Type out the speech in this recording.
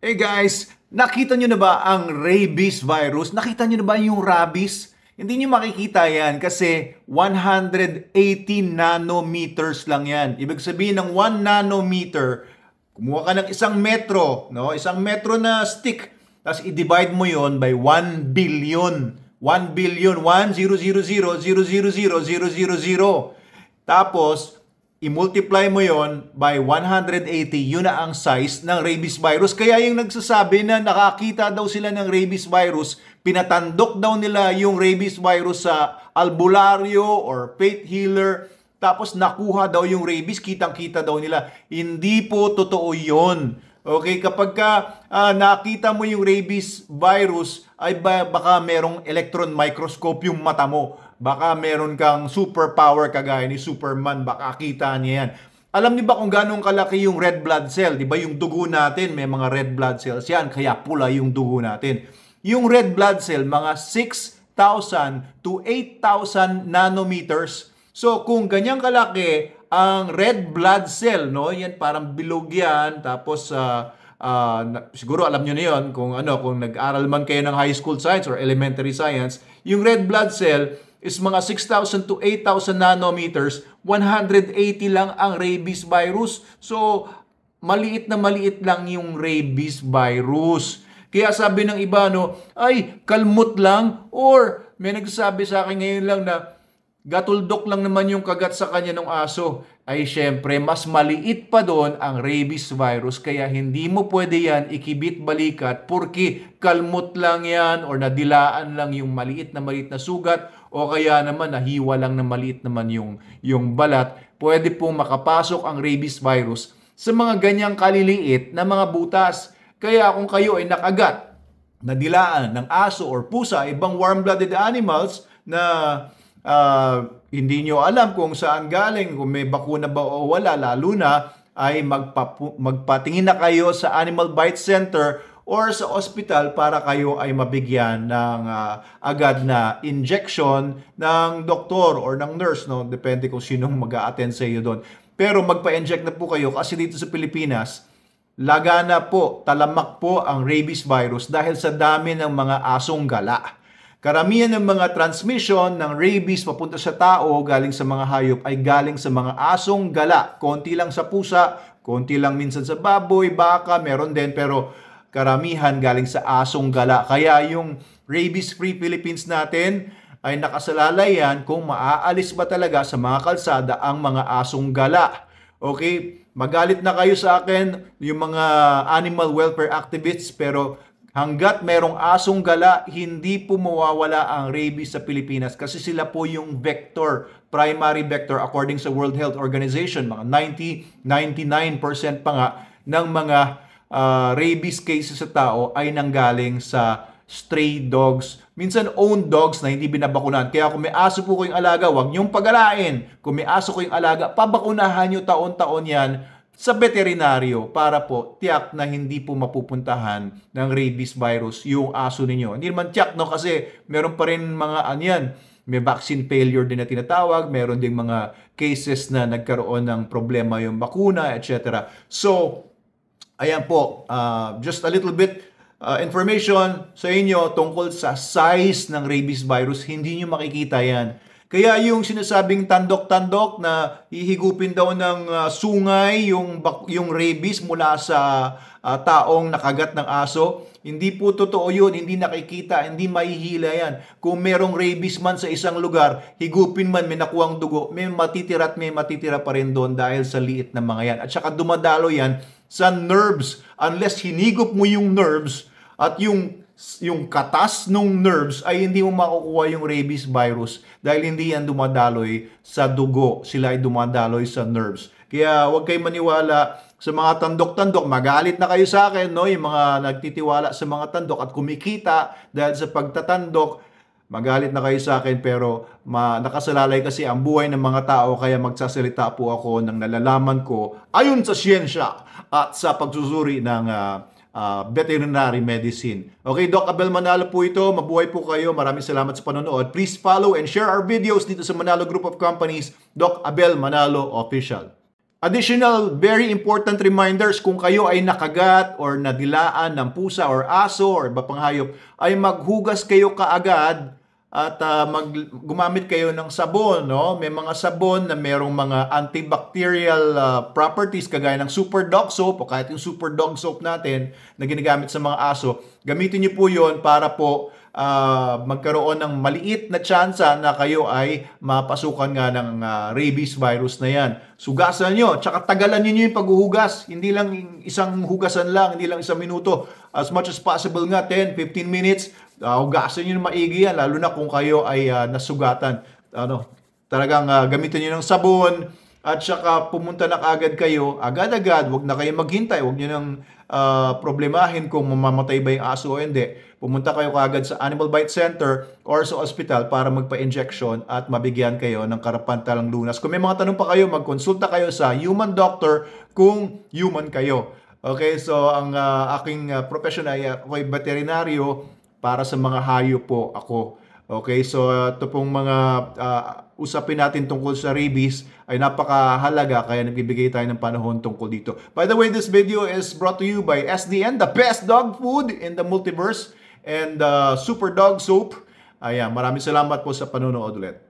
Hey guys, nakita nyo na ba ang rabies virus? Nakita nyo na ba yung rabies? Hindi nyo makikita yan kasi 180 nanometers lang yan. Ibig sabihin ng 1 nanometer, kumuha ka ng isang metro, no? Isang metro na stick, tapos i-divide mo yon by 1 billion. 1 billion, 1,000,000,000,000,000. Tapos, i-multiply mo yon by 180, yun na ang size ng rabies virus. Kaya yung nagsasabi na nakakita daw sila ng rabies virus, pinatandok daw nila yung rabies virus sa albularyo or faith healer, tapos nakuha daw yung rabies, kitang-kita daw nila. Hindi po totoo yon. Okay, kapag nakita mo yung rabies virus, ay baka merong electron microscope yung mata mo. Baka meron kang superpower kagaya ni Superman, baka kita niya yan. Alam niyo ba kung gano'ng kalaki yung red blood cell? Di ba yung dugo natin, may mga red blood cells yan, kaya pula yung dugo natin. Yung red blood cell, mga 6,000 to 8,000 nanometers. So kung ganyang kalaki ang red blood cell, no? Yan parang bilog yan, tapos siguro alam niyo na yon kung nag-aral man kayo ng high school science or elementary science, yung red blood cell is mga 6,000 to 8,000 nanometers, 180 lang ang rabies virus. So, maliit na maliit lang yung rabies virus. Kaya sabi ng iba, ay, kalmot lang. Or, may nagsasabi sa akin ngayon lang na, gatuldok lang naman yung kagat sa kanya ng aso. Ay syempre, mas maliit pa doon ang rabies virus. Kaya hindi mo pwede yan ikibit balikat porque kalmot lang yan or nadilaan lang yung maliit na sugat o kaya naman nahiwa lang na maliit naman yung balat. Pwede pong makapasok ang rabies virus sa mga ganyang kaliliit na mga butas. Kaya kung kayo ay nakagat, nadilaan ng aso or pusa, ibang warm-blooded animals na hindi nyo alam kung saan galing, kung may bakuna ba o wala, lalo na ay magpatingin na kayo sa Animal Bite Center or sa ospital para kayo ay mabigyan ng agad na injection ng doktor or ng nurse, no? Depende kung sinong mag-a-attend sa iyo doon. Pero magpa-inject na po kayo kasi dito sa Pilipinas, lagana po, talamak po ang rabies virus dahil sa dami ng mga asong gala. Karamihan ng mga transmission ng rabies papunta sa tao galing sa mga hayop ay galing sa mga asong gala. Konti lang sa pusa, konti lang minsan sa baboy, baka, meron din, pero karamihan galing sa asong gala. Kaya yung rabies-free Philippines natin ay nakasalalay yan kung maaalis ba talaga sa mga kalsada ang mga asong gala. Okay? Magalit na kayo sa akin, yung mga animal welfare activists, pero hanggat merong asong gala, hindi po mawawala ang rabies sa Pilipinas kasi sila po yung vector, primary vector according sa World Health Organization. Mga 99% pa nga ng mga rabies cases sa tao ay nanggaling sa stray dogs, minsan owned dogs na hindi binabakunahan. Kaya kung may aso po kayong alaga, huwag niyong pagalain. Kung may aso kayong alaga, pabakunahan niyo taon-taon yan sa veterinaryo para po tiyak na hindi po mapupuntahan ng rabies virus yung aso ninyo. Hindi naman tiyak, no? Kasi meron pa rin mga may vaccine failure din na tinatawag, meron ding mga cases na nagkaroon ng problema yung bakuna, etc. So, ayan po, just a little bit information sa inyo tungkol sa size ng rabies virus. Hindi nyo makikita yan. Kaya yung sinasabing tandok-tandok na hihigupin daw ng sungay yung rabies mula sa taong nakagat ng aso, hindi po totoo yun, hindi nakikita, hindi mahihila yan. Kung merong rabies man sa isang lugar, higupin man, may nakuwang dugo, may matitira at may matitira pa rin doon dahil sa liit na mga yan. At saka dumadalo yan sa nerves. Unless hinigup mo yung nerves at yung katas ng nerves ay hindi mo makukuha yung rabies virus dahil hindi yan dumadaloy sa dugo. Sila ay dumadaloy sa nerves. Kaya huwag kayo maniwala sa mga tandok-tandok. Magalit na kayo sa akin, no? Yung mga nagtitiwala sa mga tandok at kumikita dahil sa pagtatandok. Magalit na kayo sa akin pero nakasalalay kasi ang buhay ng mga tao kaya magsasalita po ako ng nalalaman ko ayon sa siyensya at sa pagsusuri ng veterinary medicine. Okay, Doc Abel Manalo po ito. Mabuhay po kayo. Maraming salamat sa panonood. Please follow and share our videos dito sa Manalo Group of Companies, Doc Abel Manalo Official. Additional, very important reminders, kung kayo ay nakagat or nadilaan ng pusa or aso or iba pang hayop, ay maghugas kayo kaagad at gumamit kayo ng sabon. No? May mga sabon na merong mga antibacterial properties kagaya ng Super Dog Soap o kahit yung Super Dog Soap natin na ginagamit sa mga aso. Gamitin niyo po yon para po magkaroon ng maliit na tsansa na kayo ay mapasukan nga ng rabies virus na yan. Sugasan nyo, tsaka tagalan nyo yung paghuhugas. Hindi lang isang hugasan lang, hindi lang isang minuto. As much as possible nga, 10-15 minutes, hugasan nyo na maigi yan, lalo na kung kayo ay nasugatan. Talagang gamitin nyo ng sabon, at saka pumunta na kaagad kayo, agad-agad, wag na kayo maghintay, wag nyo nang problemahin kung mamamatay ba yung aso o hindi. Pumunta kayo kaagad sa Animal Bite Center or sa ospital para magpa-injection at mabigyan kayo ng karapantalang lunas. Kung may mga tanong pa kayo, magkonsulta kayo sa human doctor kung human kayo. Okay, so ang aking profession ay ako'y veterinaryo, para sa mga hayop po ako. Okay, so ito pong mga usapin natin tungkol sa rabies ay napakahalaga, kaya nagbibigay tayo ng panahon tungkol dito. By the way, this video is brought to you by SDN, the best dog food in the multiverse, and Super Dog Soap. Ayan, maraming salamat po sa panonood ulit.